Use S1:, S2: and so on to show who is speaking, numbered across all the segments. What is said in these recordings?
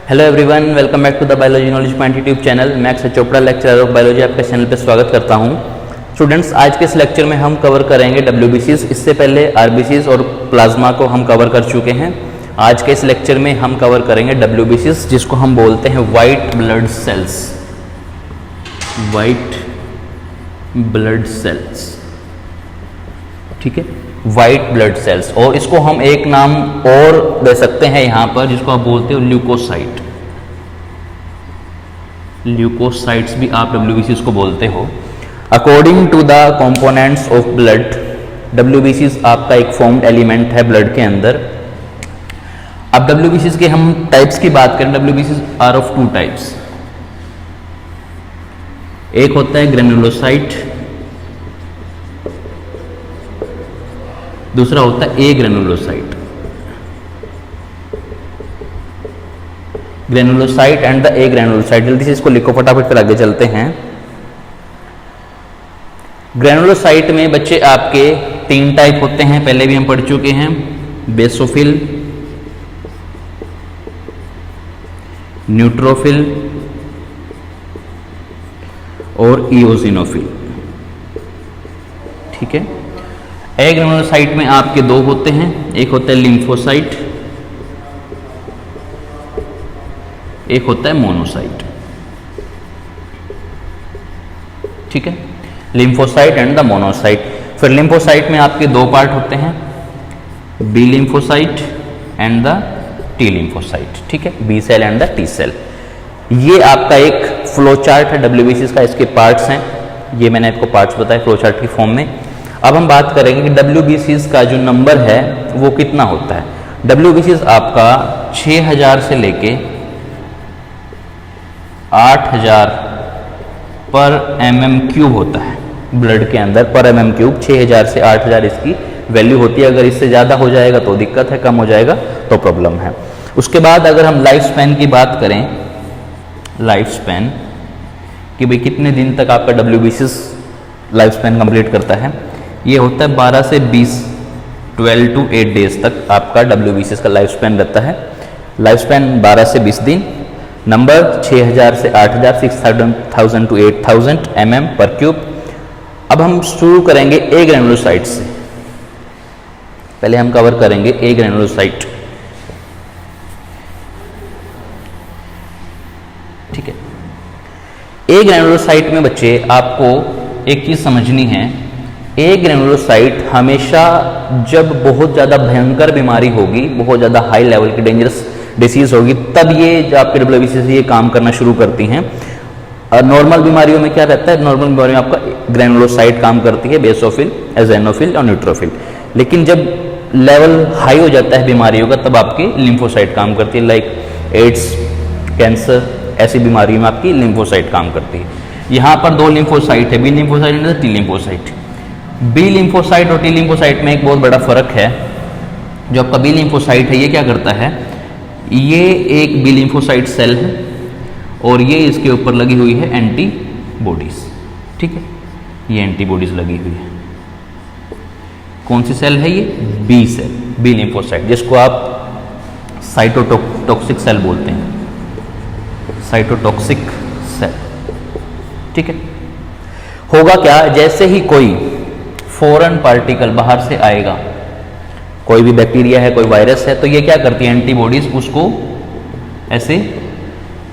S1: Hello everyone, welcome back to the biology knowledge point YouTube channel. मैं Akshay Chopra, lecturer of biology, आपके channel पे स्वागत करता हूं। स्टूडेंट्स, आज के इस लेक्चर में हम कवर करेंगे WBCs। इससे पहले RBCs और प्लाज्मा को हम कवर कर चुके हैं। आज के इस लेक्चर में हम कवर करेंगे WBCs, जिसको हम बोलते हैं white blood sales. White blood sales, ठीक है, वाइट ब्लड सेल्स। और इसको हम एक नाम और दे सकते हैं यहाँ पर, जिसको आप बोलते हो ल्यूकोसाइट। ल्यूकोसाइट्स भी आप WBCs को बोलते हो। According to the components of blood, WBCs आपका एक फॉर्म्ड एलिमेंट है ब्लड के अंदर। अब WBCs के हम टाइप्स की बात करें, WBCs are of two types. एक होता है ग्रेनुलोसाइट, दूसरा होता है agranulocyte. Granulocyte and the agranulocyte, जल्दी से इसको लिखो फटाफट, फिर आगे चलते हैं। ग्रेनुलोसाइट में बच्चे आपके 3 टाइप होते हैं, पहले भी हम पढ़ चुके हैं। बेसोफिल, न्यूट्रोफिल और इओसिनोफिल, ठीक है। ए ग्रेनुलोसाइट में आपके 2 होते हैं, एक होता है लिम्फोसाइट, एक होता है मोनोसाइट, ठीक है। Lymphocyte and the monocyte. फिर लिम्फोसाइट में आपके 2 पार्ट होते हैं, B lymphocyte and the T lymphocyte, ठीक है, B cell and the T cell. ये आपका एक फ्लो चार्ट है WBCs का, इसके पार्ट्स हैं, ये मैंने आपको पार्ट्स बताए फ्लो चार्ट की फॉर्म में। अब हम बात करेंगे कि WBCs का जो नंबर है वो कितना होता है। WBCs आपका 6000 से लेके 8000 पर mm³ होता है ब्लड के अंदर, पर mm³। 6000 से 8000 इसकी वैल्यू होती है। अगर इससे ज़्यादा हो जाएगा तो दिक्कत है, कम हो जाएगा तो प्रॉब्लम है। उसके बाद अगर हम लाइफ स्पैन की बात करें, लाइफ स्पैन कि भाई कितने दिन तक आपका WBCs लाइफ स्पैन कंप्लीट करता है, ये होता है 12 से 20, 12 to 8 डेज तक आपका WBCs का लाइफ स्पैन रहता है। लाइफ स्पैन 12 से 20 दिन। नंबर 6000 से 8000, 6000 to 8000 mm³। अब हम शुरू करेंगे ए ग्रेनुलोसाइट से। पहले हम कवर करेंगे ए ग्रेनुलोसाइट, ठीक है। ए ग्रेनुलोसाइट में बच्चे आपको एक चीज समझनी है, ए ग्रेनुलोसाइट हमेशा जब बहुत ज़्यादा भयंकर बीमारी होगी, बहुत ज़्यादा हाई लेवल की डेंजरस डिसीज होगी, तब ये जो आपके WBCs ये काम करना शुरू करती हैं। और नॉर्मल बीमारियों में क्या रहता है, नॉर्मल बीमारियों में आपका ग्रेनुलोसाइट काम करती है, बेसोफिल, एजेनोफिल और न्यूट्रोफिल। लेकिन जब लेवल हाई हो जाता है बीमारियों का, तब आपकी लिम्फोसाइट काम करती है। लाइक एड्स, कैंसर, ऐसी बीमारियों में आपकी लिम्फोसाइट काम करती है। यहाँ पर 2 लिम्फोसाइट है, बी लिम्फोसाइट और टी लिम्फोसाइट। बी लिम्फोसाइट और टी लिम्फोसाइट में एक बहुत बड़ा फर्क है। जो आपका बी लिम्फोसाइट है, ये क्या करता है, ये एक बी लिम्फोसाइट सेल है और ये इसके ऊपर लगी हुई है एंटीबॉडीज, ठीक है, ये एंटीबॉडीज लगी हुई है। कौन सी सेल है ये, बी सेल, बी लिम्फोसाइट, जिसको आप साइटोटॉक्सिक सेल बोलते हैं, साइटोटॉक्सिक सेल, ठीक है। होगा क्या, जैसे ही कोई फॉरेन पार्टिकल बाहर से आएगा, कोई भी बैक्टीरिया है, कोई वायरस है, तो ये क्या करती है, एंटीबॉडीज उसको ऐसे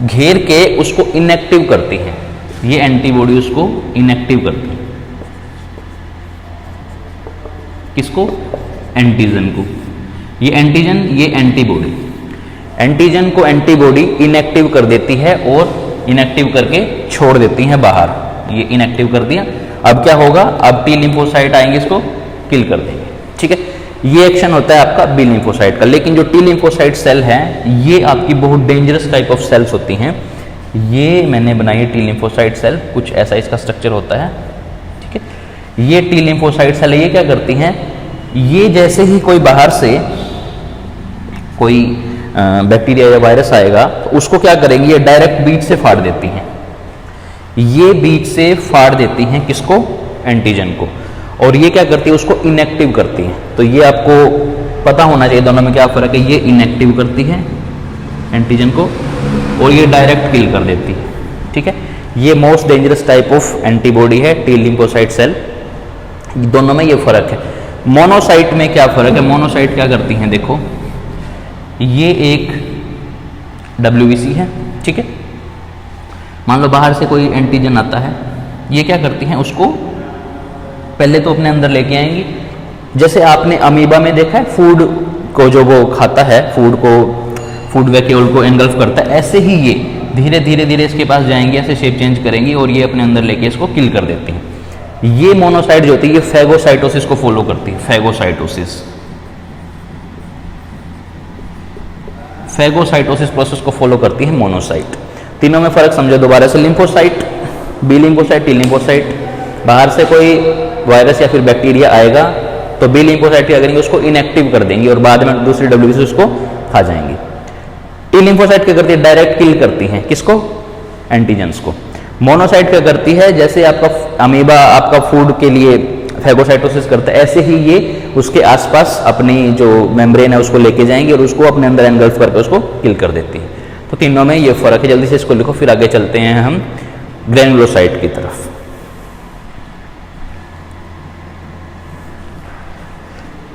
S1: घेर के उसको इनएक्टिव करती है। ये एंटीबॉडी उसको इनएक्टिव करती है, किसको, एंटीजन को। ये एंटीजन, ये एंटीबॉडी, एंटीजन को एंटीबॉडी इनएक्टिव कर देती है और इनएक्टिव करके छोड़ देती है बाहर। ये इनएक्टिव कर दिया, अब क्या होगा, अब टी लिम्फोसाइट आएंगे, इसको किल कर देंगे, ठीक है। ये एक्शन होता है आपका बी लिम्फोसाइट का। लेकिन जो टी लिम्फोसाइट सेल है, ये आपकी बहुत डेंजरस टाइप ऑफ सेल्स होती हैं। ये मैंने बनाई है टी लिम्फोसाइट सेल, कुछ ऐसा इसका स्ट्रक्चर होता है, ठीक है। ये टी लिम्फोसाइट सेल, ये क्या करती हैं, ये जैसे ही कोई बाहर से कोई बैक्टीरिया या वायरस आएगा, तो उसको क्या करेंगी, ये डायरेक्ट बीच से फाड़ देती हैं। ये बीच से फाड़ देती हैं किसको, एंटीजन को। और ये क्या करती है, उसको इनएक्टिव करती है। तो ये आपको पता होना चाहिए दोनों में क्या फर्क है। ये इनएक्टिव करती है एंटीजन को और ये डायरेक्ट किल कर देती है। ठीक है, ये most dangerous type of antibody है टी लिम्फोसाइट सेल। दोनों में ये फर्क है। मोनोसाइट में क्या फर्क है? मोनोसाइट क्या करती हैं, देखो ये एक WBC है, ठीक है, मान लो बाहर से कोई एंटीजन आता है, ये क्या करती हैं, उसको पहले तो अपने अंदर लेके आएंगी। जैसे आपने अमीबा में देखा है, फूड को जो वो खाता है, फूड वैक्यूल को एंगल्फ करता है, ऐसे ही ये धीरे धीरे धीरे इसके पास जाएंगे, ऐसे शेप चेंज करेंगी और ये अपने अंदर लेके इसको किल कर देती हैं। ये मोनोसाइट जो होती है ये फैगोसाइटोसिस को फॉलो करती है। फैगोसाइटोसिस प्रोसेस को फॉलो करती है मोनोसाइट। तीनों में फर्क समझो दोबारा से। Lymphocyte, B lymphocyte, T lymphocyte, बाहर से कोई वायरस या फिर बैक्टीरिया आएगा तो बी लिम्फोसाइट क्या करेंगे, उसको इनएक्टिव कर देंगी और बाद में दूसरी WBC उसको खा जाएंगी। टी लिम्फोसाइट क्या करती है, डायरेक्ट किल करती हैं, किसको, एंटीजेंस को। मोनोसाइट क्या करती है, जैसे आपका अमीबा आपका फूड के लिए फैगोसाइटोसिस करता है, ऐसे ही ये उसके आसपास अपनी जो मेम्ब्रेन है उसको लेके जाएंगे और उसको अपने अंदर एनगल्फ करके उसको किल कर देती है। तो तीनों में ये फर्क है। जल्दी से इसको लिखो, फिर आगे चलते हैं हम ग्रेनुलोसाइट की तरफ।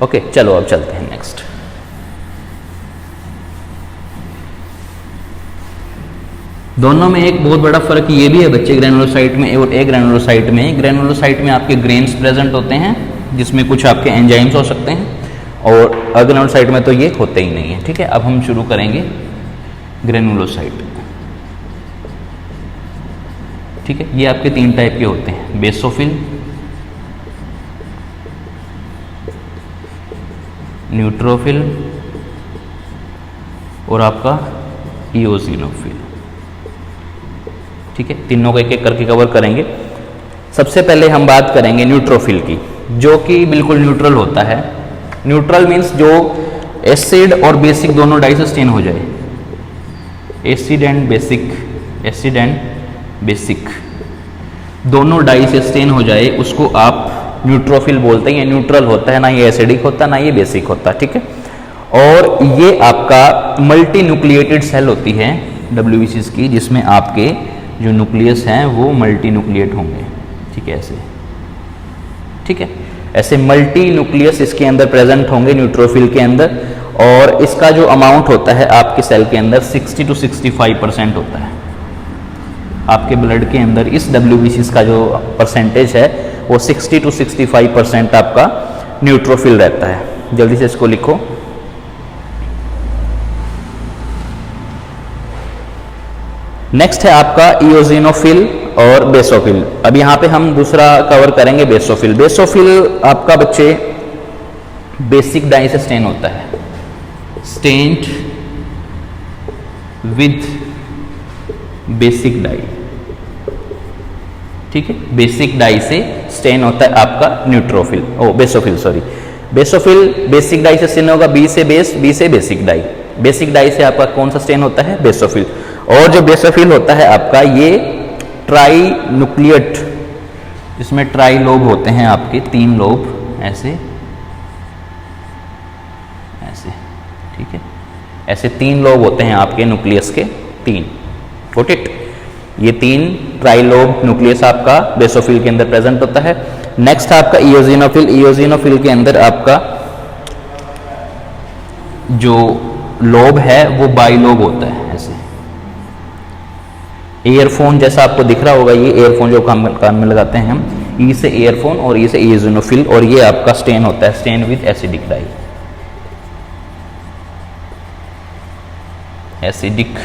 S1: ओके, चलो अब चलते हैं नेक्स्ट। दोनों में एक बहुत बड़ा फर्क ये भी है बच्चे, ग्रेनुलोसाइट में और ए ग्रेनुलोसाइट में। ग्रेनुलोसाइट में आपके ग्रेन्स प्रेजेंट होते हैं जिसमें कुछ आपके एंजाइम्स हो सकते हैं, और ग्रेनुलोसाइट में तो ये होते ही नहीं है। ठीक है, अब हम शुरू करेंगे ग्रेनुलोसाइट। ठीक है, ये आपके 3 टाइप के होते हैं, बेसोफिल, न्यूट्रोफिल और आपका इओसिनोफिल। ठीक है, तीनों को एक एक करके कवर करेंगे। सबसे पहले हम बात करेंगे न्यूट्रोफिल की, जो कि बिल्कुल न्यूट्रल होता है। न्यूट्रल मीन्स जो एसिड और बेसिक दोनों डाई से स्टेन हो जाए। एसिड एंड बेसिक दोनों डाई से स्टेन हो जाए, उसको आप न्यूट्रोफिल बोलते हैं। ये न्यूट्रल होता है, ना ये एसिडिक होता ना ये बेसिक होता। ठीक है, और ये आपका मल्टी न्यूक्लिएटेड सेल होती है WBCs की, जिसमें आपके जो न्यूक्लियस हैं वो मल्टी न्यूक्लिएट होंगे। ठीक है, ऐसे, ठीक है, ऐसे मल्टी न्यूक्लियस इसके अंदर प्रेजेंट होंगे न्यूट्रोफिल के अंदर, और इसका जो अमाउंट होता है आपके सेल के अंदर 60 to 65% होता है। आपके ब्लड के अंदर इस WBCs का जो परसेंटेज है वो 60 to 65% आपका न्यूट्रोफिल रहता है। जल्दी से इसको लिखो। नेक्स्ट है आपका इओसिनोफिल और बेसोफिल। अब यहाँ पे हम दूसरा कवर करेंगे, बेसोफिल। बेसोफिल आपका बच्चे बेसिक डाई से स्टेन होता है, स्टेन्ड विद बेसिक डाई। ठीक है, बेसिक डाई से स्टेन होता है आपका neutrophil, basophil, sorry, basophil basic dye से स्टेन होगा, बी से बेसिक डाई। बेसिक डाई से आपका कौन सा स्टेन होता है, बेसोफिल। और जो बेसोफिल होता है आपका ये ट्राई न्यूक्लिएट, इसमें ट्राई लोब होते हैं आपके 3 लोब, ऐसे ऐसे। ठीक है, ऐसे 3 लोब होते हैं आपके न्यूक्लियस के, 3। Got it? ये 3 ट्राई लोब न्यूक्लियस आपका बेसोफिल के अंदर प्रेजेंट होता है। नेक्स्ट आपका इओसिनोफिल। इओसिनोफिल के अंदर आपका जो लोब है वो बाइलोब होता है, ऐसे ईयरफोन जैसा आपको दिख रहा होगा। ये ईयरफोन जो कान में लगाते हैं हम, ई से ईयरफोन और ई से इओसिनोफिल, और ये आपका स्टेन होता है, stain with acidic dye. Acidic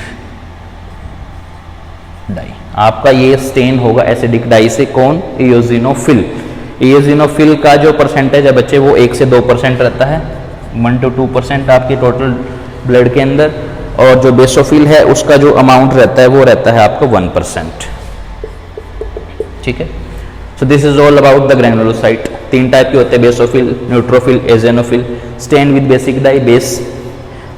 S1: dye आपका ये स्टेन होगा एसिडिक डाई से। कौन? इओसिनोफिल। इओसिनोफिल का जो परसेंटेज है बच्चे वो 1 से 2% रहता है, 1 to 2% आपके टोटल ब्लड के अंदर। और जो बेसोफिल है उसका जो अमाउंट रहता है वो रहता है आपका 1%। ठीक है, so this is all about the granulocyte. 3 type के होते हैं, basophil, neutrophil, eosinophil. Stain with basic dye, base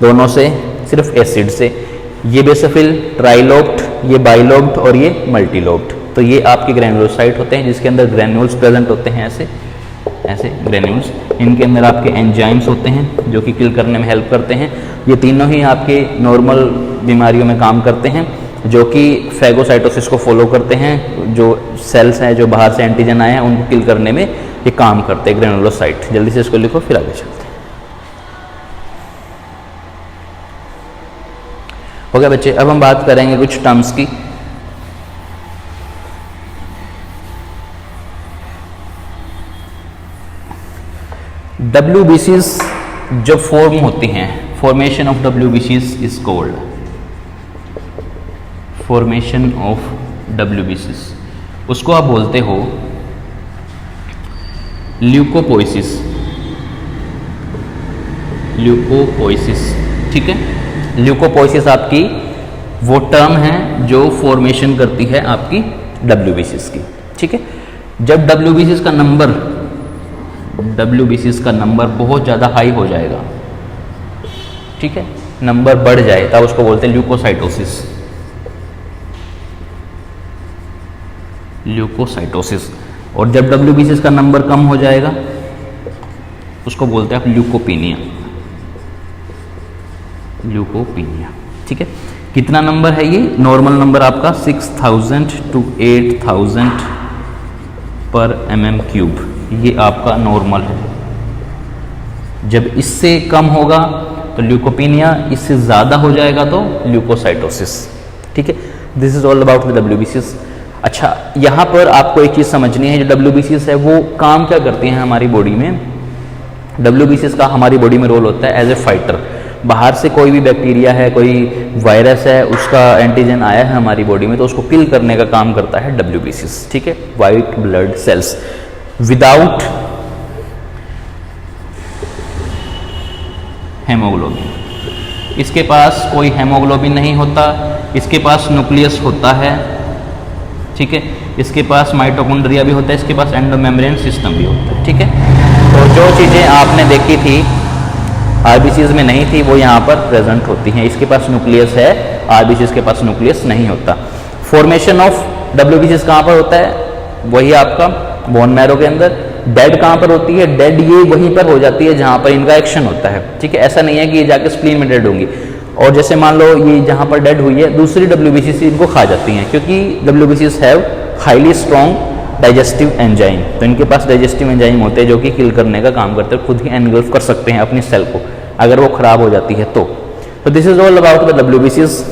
S1: दोनों से, सिर्फ एसिड से। ये बेसोफिल ट्राइलोब्ड, ये बाइलोब्ड और ये मल्टीलोब्ड। तो ये आपके ग्रेनुलोसाइट होते हैं जिसके अंदर ग्रेन्यूल्स प्रेजेंट होते हैं, ऐसे ऐसे ग्रेन्यूल्स। इनके अंदर आपके एंजाइम्स होते हैं जो कि किल करने में हेल्प करते हैं। ये तीनों ही आपके नॉर्मल बीमारियों में काम करते हैं, जो कि फैगोसाइटोसिस को फॉलो करते हैं। जो सेल्स हैं जो बाहर से एंटीजन आए हैं उनको किल करने में ये काम करते हैं ग्रेनुलोसाइट। जल्दी से इसको लिखो फिर आगे चलते हैं। हो गया बच्चे। अब हम बात करेंगे कुछ टर्म्स की। WBCs जब फॉर्म होती हैं, formation of WBCs is called formation of WBCs, उसको आप बोलते हो ल्यूकोपोइसिस। ल्यूकोपोइसिस, ठीक है। ल्यूकोपोइसिस आपकी वो टर्म है जो फॉर्मेशन करती है आपकी WBCs की, ठीक है। जब WBCs का नंबर बहुत ज़्यादा हाई हो जाएगा, ठीक है, नंबर बढ़ जाए तब उसको बोलते हैं ल्यूकोसाइटोसिस। ल्यूकोसाइटोसिस। और जब WBCs का नंबर कम हो जाएगा उसको बोलते हैं आप ल्यूकोपीनिया। ल्यूकोपीनिया, ठीक है। कितना नंबर है ये? नॉर्मल नंबर आपका 6000 to 8000 पर mm³, ये आपका नॉर्मल है। जब इससे कम होगा तो ल्यूकोपीनिया, इससे ज़्यादा हो जाएगा तो ल्यूकोसाइटोसिस, ठीक है। This is all about the WBCs। अच्छा, यहाँ पर आपको एक चीज़ समझनी है, जो WBCs है वो काम क्या करती हैं हमारी बॉडी में। WBCs का हमारी बॉडी में रोल होता है एज ए फाइटर। बाहर से कोई भी बैक्टीरिया है, कोई वायरस है, उसका एंटीजन आया है हमारी बॉडी में, तो उसको किल करने का काम करता है WBCs, ठीक है, white blood sales. Without haemoglobin, इसके पास कोई हेमोग्लोबिन नहीं होता, इसके पास न्यूक्लियस होता है, ठीक है, इसके पास माइटोकॉन्ड्रिया भी होता है, इसके पास एंडोमेम्ब्रेन सिस्टम भी होता है, ठीक है। तो जो चीज़ें आपने देखी थी RBCs में नहीं थी वो यहाँ पर प्रेजेंट होती हैं। इसके पास न्यूक्लियस है, RBCs के पास न्यूक्लियस नहीं होता। फॉर्मेशन ऑफ WBCs कहाँ पर होता है? वही आपका बोन मैरो के अंदर। डेड कहाँ पर होती है? डेड ये वहीं पर हो जाती है जहाँ पर इनका एक्शन होता है, ठीक है। ऐसा नहीं है कि ये जाके स्प्लीन में डेड होंगी। और जैसे मान लो ये जहाँ पर डेड हुई है, दूसरी WBCs इनको खा जाती हैं, क्योंकि WBCs have highly strong digestive enzyme. तो इनके पास डाइजेस्टिव एंजाइम होते हैं जो कि किल करने का काम करते हैं, खुद ही एनगल्फ कर सकते हैं अपनी सेल को अगर वो खराब हो जाती है तो this is all about the WBCs।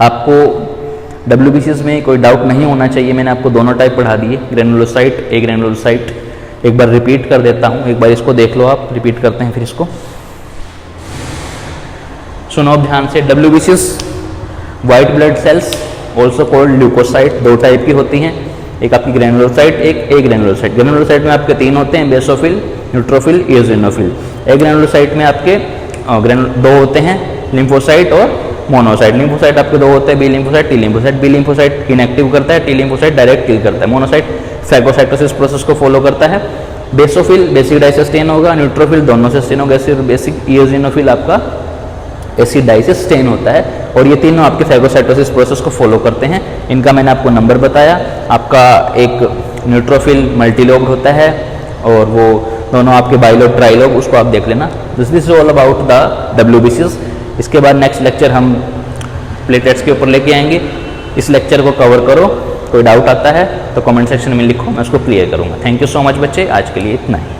S1: आपको WBCs में कोई डाउट नहीं होना चाहिए। मैंने आपको दोनों टाइप पढ़ा दिए, ग्रेनुलोसाइट, ए ग्रेनुलोसाइट। एक बार रिपीट कर देता हूँ, एक बार इसको देख लो आप, रिपीट करते हैं फिर इसको। सुनो अब ध्यान से। WBCs white blood cells also called leucocyte, दो टाइप की होती हैं, एक आपकी ग्रेनुलोसाइट, एक ए ग्रेनुलोसाइट। ग्रेनुलोसाइट में आपके तीन होते हैं, बेसोफिल, न्यूट्रोफिल, इओसिनोफिल। ए ग्रेनुलोसाइट में आपके दो होते हैं, लिम्फोसाइट और मोनोसाइट। लिम्फोसाइट आपके दो होते हैं, B lymphocyte, T lymphocyte. B lymphocyte inactive करता है, टी लिम्फोसाइट डायरेक्ट किल करता है। मोनोसाइट फैगोसाइटोसिस प्रोसेस को फॉलो करता है। बेसोफिल बेसिक डाई से स्टेन होगा, न्यूट्रोफिल दोनों से स्टेन होगा, बेसिक। इओसिनोफिल आपका एसिड डाई से स्टेन होता है। और ये तीनों आपके फैगोसाइटोसिस प्रोसेस को फॉलो करते हैं। इनका मैंने आपको नंबर बताया। आपका एक न्यूट्रोफिल मल्टीलोब होता है और वो दोनों आपके बाइलोब ट्राइलोब, उसको आप देख लेना। This is all about the WBCs। इसके बाद नेक्स्ट लेक्चर हम प्लेटलेट्स के ऊपर लेके आएंगे। इस लेक्चर को कवर करो। कोई डाउट आता है तो कमेंट सेक्शन में लिखो, मैं उसको क्लियर करूँगा। थैंक यू सो मच बच्चे, आज के लिए इतना ही।